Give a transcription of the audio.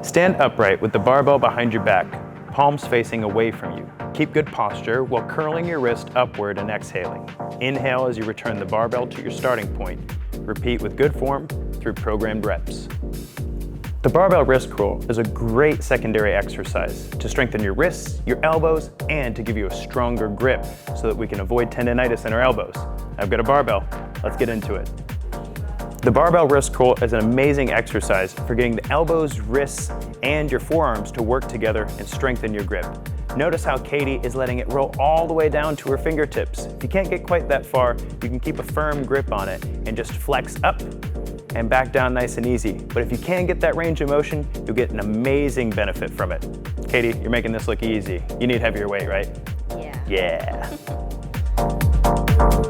Stand upright with the barbell behind your back, palms facing away from you. Keep good posture while curling your wrist upward and exhaling. Inhale as you return the barbell to your starting point. Repeat with good form through programmed reps. The barbell wrist curl is a great secondary exercise to strengthen your wrists, your elbows, and to give you a stronger grip so that we can avoid tendonitis in our elbows. I've got a barbell. Let's get into it. The barbell wrist curl is an amazing exercise for getting the elbows, wrists, and your forearms to work together and strengthen your grip. Notice how Katie is letting it roll all the way down to her fingertips. If you can't get quite that far, you can keep a firm grip on it and just flex up and back down nice and easy. But if you can get that range of motion, you'll get an amazing benefit from it. Katie, you're making this look easy. You need heavier weight, right? Yeah. Yeah.